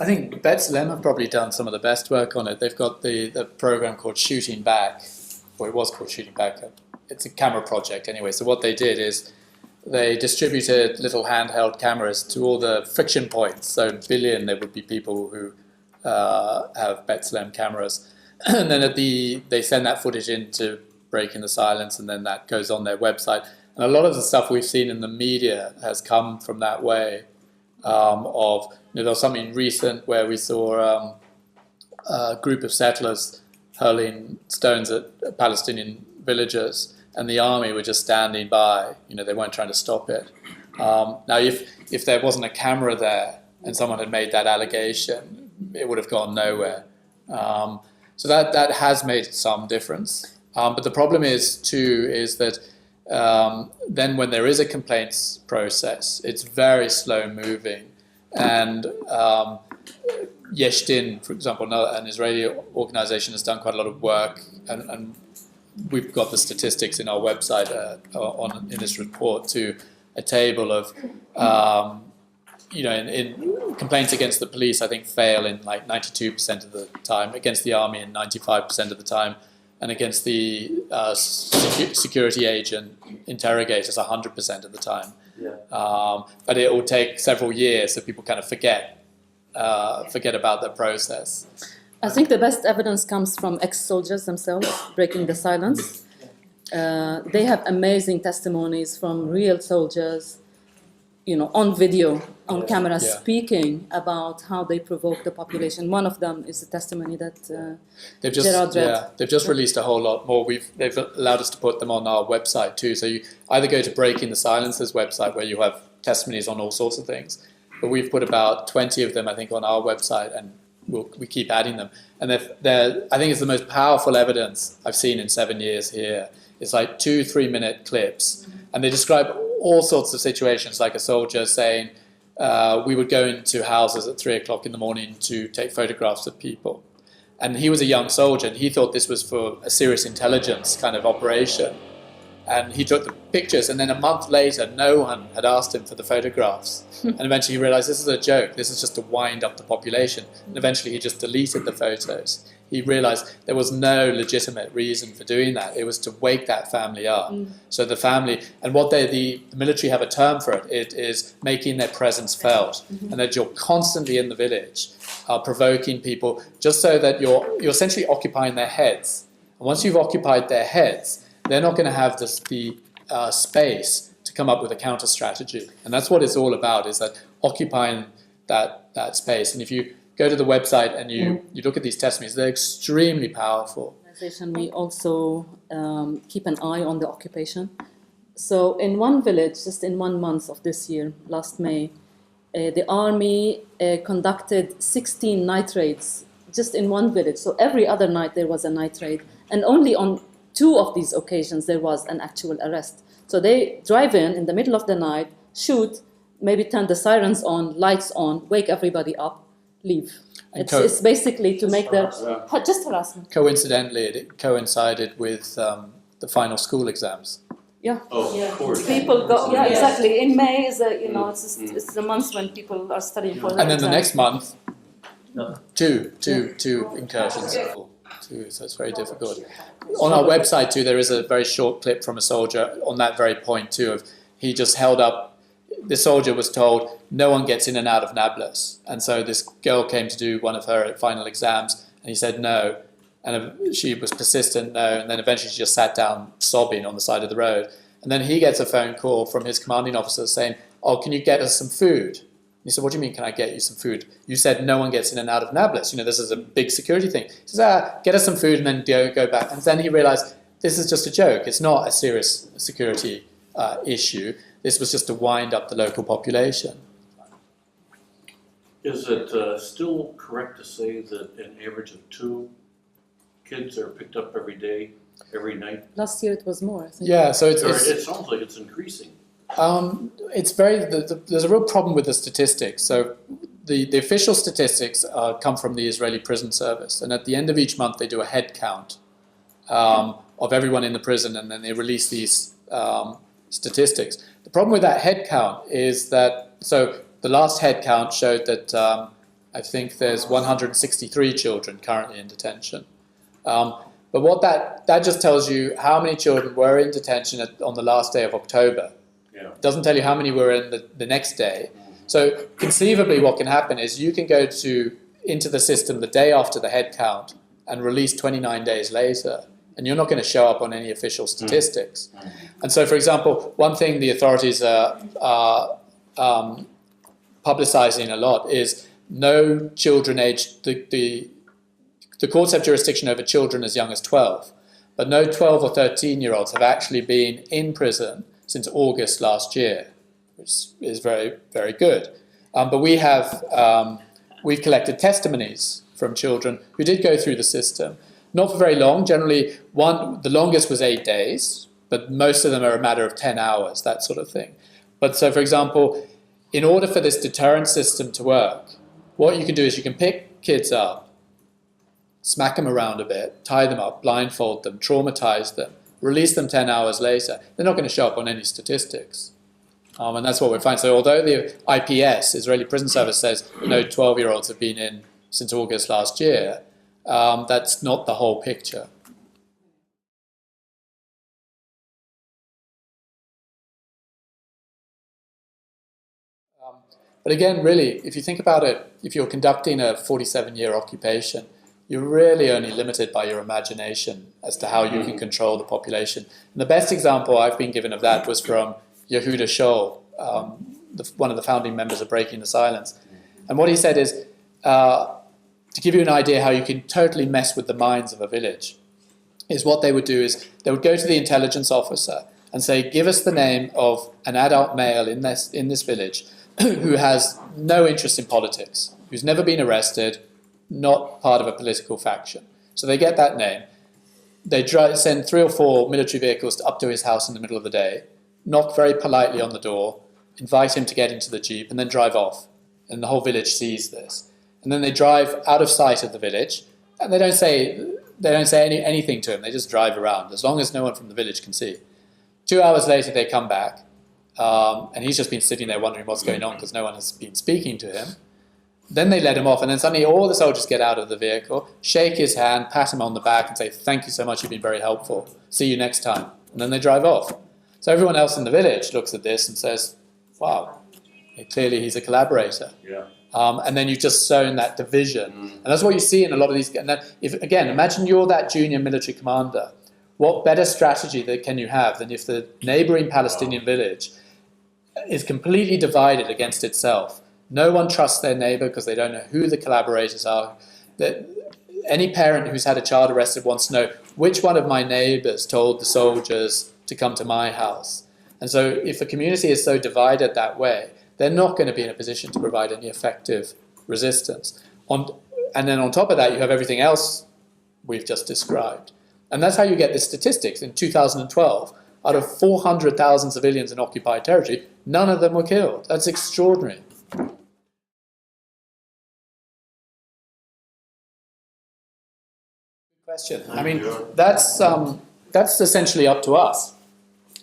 I think B'Tselem have probably done some of the best work on it. They've got the program called Shooting Back, or it was called Shooting Back. It's a camera project anyway. So what they did is they distributed little handheld cameras to all the friction points. So in Billion, there would be people who have B'Tselem cameras. And then they send that footage into Breaking the Silence, and then that goes on their website. And a lot of the stuff we've seen in the media has come from that way. There was something recent where we saw a group of settlers hurling stones at Palestinian villagers, and the army were just standing by. They weren't trying to stop it. Now, if there wasn't a camera there and someone had made that allegation, it would have gone nowhere. So that has made some difference. But the problem is that then when there is a complaints process, it's very slow moving. And Yesh Din, for example, an Israeli organization, has done quite a lot of work, and we've got the statistics in our website in this report to a table of, in complaints against the police, I think fail in like 92% of the time, against the army in 95% of the time, and against the security agent interrogators 100% of the time. Yeah. But it will take several years, so people kind of forget about the process. I think the best evidence comes from ex-soldiers themselves, Breaking the Silence. They have amazing testimonies from real soldiers, on video, on camera, speaking about how they provoke the population. One of them is a testimony that Gerard read. They've just released a whole lot more. They've allowed us to put them on our website too. So you either go to Breaking the Silence's website, where you have testimonies on all sorts of things, but we've put about 20 of them, I think, on our website, and we keep adding them. And I think it's the most powerful evidence I've seen in 7 years here. It's like 2-3 minute clips, and they describe all sorts of situations, like a soldier saying, we would go into houses at 3 o'clock in the morning to take photographs of people. And he was a young soldier, and he thought this was for a serious intelligence kind of operation. And he took the pictures, and then a month later, no one had asked him for the photographs. And eventually he realized this is a joke. This is just to wind up the population. And eventually he just deleted the photos. He realized there was no legitimate reason for doing that. It was to wake that family up. So the family, and what the military have a term for it, it is making their presence felt. And that you're constantly in the village, provoking people, just so that you're essentially occupying their heads. And once you've occupied their heads, they're not going to have the space to come up with a counter strategy. And that's what it's all about, is that occupying that space. And if you go to the website and you look at these testimonies, they're extremely powerful. We also keep an eye on the occupation. So in one village, just in 1 month of this year, last May, the army conducted 16 night raids just in one village. So every other night there was a night raid. And only on 2 of these occasions there was an actual arrest. So they drive in the middle of the night, shoot, maybe turn the sirens on, lights on, wake everybody up, leave. It's basically to make their just harassment. Coincidentally, it coincided with the final school exams. Yeah. Oh, yeah. Of course. People go. Yeah, exactly. In May is it's the month when people are studying for. And then the next month, two incursions. So it's very difficult. On our website too, there is a very short clip from a soldier on that very point too. Of he just held up. The soldier was told no one gets in and out of Nablus, and so this girl came to do one of her final exams, and he said no, and she was persistent no, and then eventually she just sat down sobbing on the side of the road, and then he gets a phone call from his commanding officer saying, "Oh, can you get us some food?" He said, "What do you mean, can I get you some food? You said no one gets in and out of Nablus. This is a big security thing." He says, "Get us some food and then go back." And then he realized this is just a joke. It's not a serious security issue. This was just to wind up the local population. Is it still correct to say that an average of 2 kids are picked up every day, every night? Last year it was more, I think. Yeah, so it sounds like it's increasing. It's there's a real problem with the statistics. So the official statistics come from the Israeli prison service, and at the end of each month they do a head count of everyone in the prison, and then they release these statistics. The problem with that head count is that, so the last head count showed that I think there's 163 children currently in detention. But what that just tells you how many children were in detention on the last day of October. Yeah. It doesn't tell you how many were in the next day. So conceivably what can happen is you can go into the system the day after the head count and release 29 days later, and you're not going to show up on any official statistics. And so, for example, one thing the authorities are publicizing a lot is no children aged, the courts have jurisdiction over children as young as 12, but no 12 or 13-year-olds have actually been in prison since August last year, which is very, very good. But we've collected testimonies from children who did go through the system, not for very long. Generally, the longest was 8 days, but most of them are a matter of 10 hours, that sort of thing. But so, for example, in order for this deterrent system to work, what you can do is you can pick kids up, smack them around a bit, tie them up, blindfold them, traumatize them, release them 10 hours later. They're not going to show up on any statistics. And that's what we find. So although the IPS, Israeli Prison Service, says no 12-year-olds have been in since August last year, that's not the whole picture. But again, really, if you think about it, if you're conducting a 47-year occupation, you're really only limited by your imagination as to how you can control the population. And the best example I've been given of that was from Yehuda Scholl, one of the founding members of Breaking the Silence. And what he said is, to give you an idea how you can totally mess with the minds of a village, is what they would do is they would go to the intelligence officer and say, give us the name of an adult male in this village who has no interest in politics, who's never been arrested, not part of a political faction. So they get that name. They send 3 or 4 military vehicles up to his house in the middle of the day, knock very politely on the door, invite him to get into the Jeep, and then drive off. And the whole village sees this. And then they drive out of sight of the village, and they don't say anything to him. They just drive around, as long as no one from the village can see. 2 hours later, they come back, and he's just been sitting there wondering what's going on because no one has been speaking to him. Then they let him off, and then suddenly all the soldiers get out of the vehicle, shake his hand, pat him on the back, and say, thank you so much, you've been very helpful. See you next time. And then they drive off. So everyone else in the village looks at this and says, wow, clearly he's a collaborator. Yeah. And then you've just sown that division. And that's what you see in a lot of these. And then again, imagine you're that junior military commander. What better strategy can you have than if the neighboring Palestinian village is completely divided against itself? No one trusts their neighbor because they don't know who the collaborators are. Any parent who's had a child arrested wants to know which one of my neighbors told the soldiers to come to my house. And so if a community is so divided that way, they're not going to be in a position to provide any effective resistance. And then on top of that, you have everything else we've just described. And that's how you get the statistics. In 2012, out of 400,000 civilians in occupied territory, none of them were killed. That's extraordinary. Question. I mean, that's essentially up to us.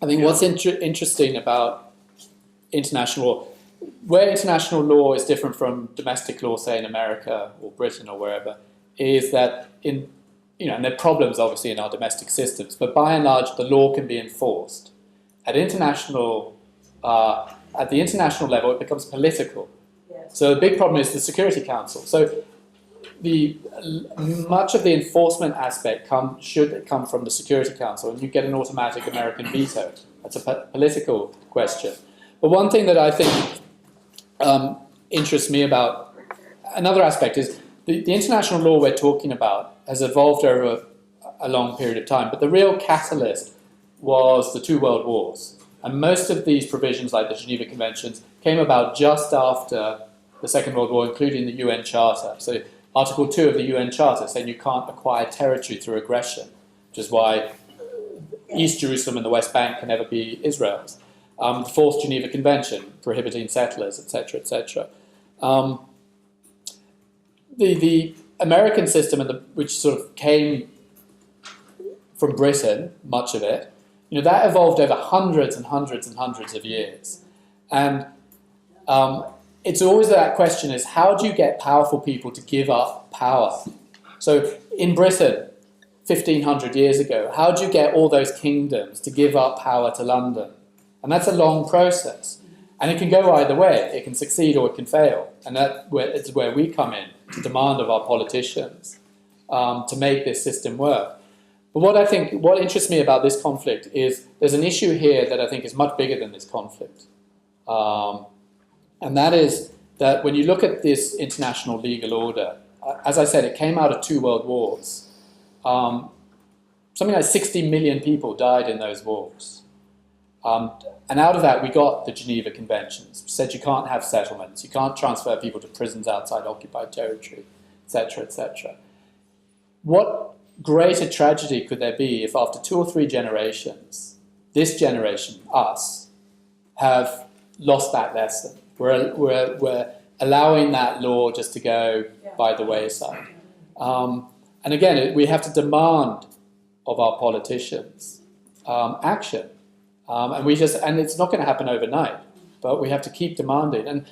I think what's interesting about international law, where international law is different from domestic law, say in America or Britain or wherever, is that and there are problems obviously in our domestic systems, but by and large the law can be enforced. At the international level, it becomes political. Yes. So the big problem is the Security Council. So much of the enforcement aspect should come from the Security Council, and you get an automatic American veto. That's a political question. But one thing that I think interests me about another aspect is the international law we're talking about has evolved over a long period of time, but the real catalyst was the 2 world wars. And most of these provisions, like the Geneva Conventions, came about just after the Second World War, including the UN Charter. So Article 2 of the UN Charter saying you can't acquire territory through aggression, which is why East Jerusalem and the West Bank can never be Israel's. The Fourth Geneva Convention prohibiting settlers, etc., etc. The American system, which sort of came from Britain, much of it, that evolved over hundreds and hundreds and hundreds of years. And it's always that question is, how do you get powerful people to give up power? So in Britain, 1500 years ago, how do you get all those kingdoms to give up power to London? And that's a long process. And it can go either way. It can succeed or it can fail. And that's where we come in, to demand of our politicians to make this system work. But what interests me about this conflict is there's an issue here that I think is much bigger than this conflict. And that is that when you look at this international legal order, as I said, it came out of 2 world wars. Something like 60 million people died in those wars. And out of that, we got the Geneva Conventions, which said you can't have settlements, you can't transfer people to prisons outside occupied territory, etc., etc. What greater tragedy could there be if after 2 or 3 generations, this generation, us, have lost that lesson? We're allowing that law just to go by the wayside. And again, we have to demand of our politicians action. And it's not going to happen overnight, but we have to keep demanding. And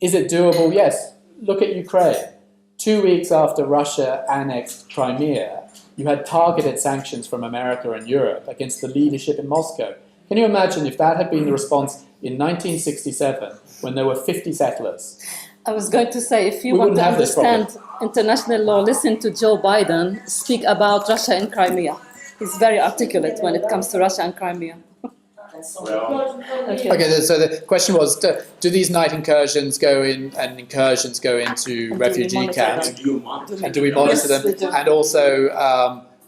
is it doable? Yes. Look at Ukraine. 2 weeks after Russia annexed Crimea, you had targeted sanctions from America and Europe against the leadership in Moscow. Can you imagine if that had been the response in 1967, when there were 50 settlers? I was going to say, if you We want to wouldn't have this understand international law, listen to Joe Biden speak about Russia and Crimea. He's very articulate when it comes to Russia and Crimea. Well, Okay, so the question was, do these night incursions go into And do we refugee monitor camps? them? do you monitor? And do we monitor Yes, we them? do. And also,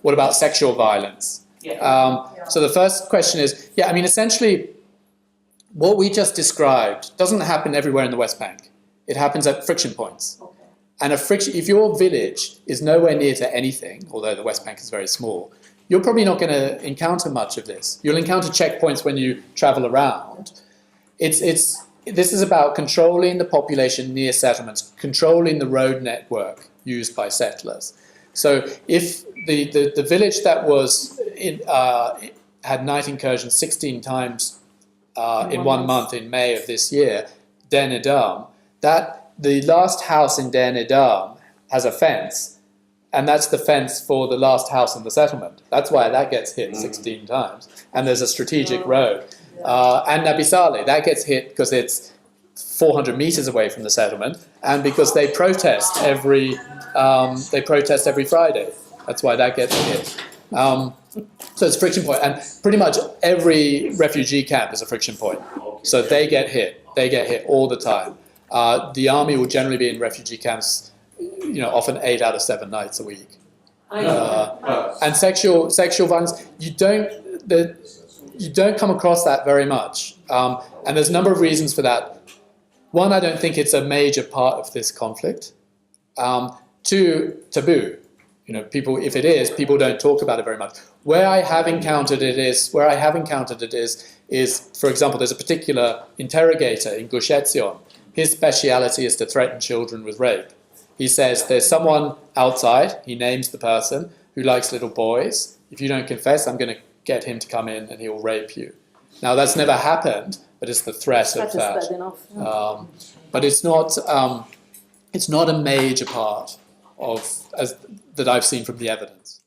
what about sexual violence? So the first question is, I mean, essentially, what we just described doesn't happen everywhere in the West Bank. It happens at friction points. And if your village is nowhere near to anything, although the West Bank is very small, you're probably not going to encounter much of this. You'll encounter checkpoints when you travel around. This is about controlling the population near settlements, controlling the road network used by settlers. So if the village that was had night incursions 16 times in 1 month in May of this year, Der Nedam, the last house in Der Nedam has a fence, and that's the fence for the last house in the settlement. That's why that gets hit 16 times. And there's a strategic road. And Nabi Saleh, that gets hit because it's 400 meters away from the settlement, and because they protest every Friday. That's why that gets hit. So it's a friction point, and pretty much every refugee camp is a friction point. So they get hit. They get hit all the time. The army will generally be in refugee camps, often 8 out of 7 nights a week. And sexual violence, you don't come across that very much. And there's a number of reasons for that. One, I don't think it's a major part of this conflict. 2, taboo. People, if it is, people don't talk about it very much. Where I have encountered it is, for example, there's a particular interrogator in Gush Etzion. His speciality is to threaten children with rape. He says there's someone outside, he names the person, who likes little boys. If you don't confess, I'm going to get him to come in and he will rape you. Now, that's never happened, but it's the threat of that. That is bad enough. But it's not a major part that I've seen from the evidence.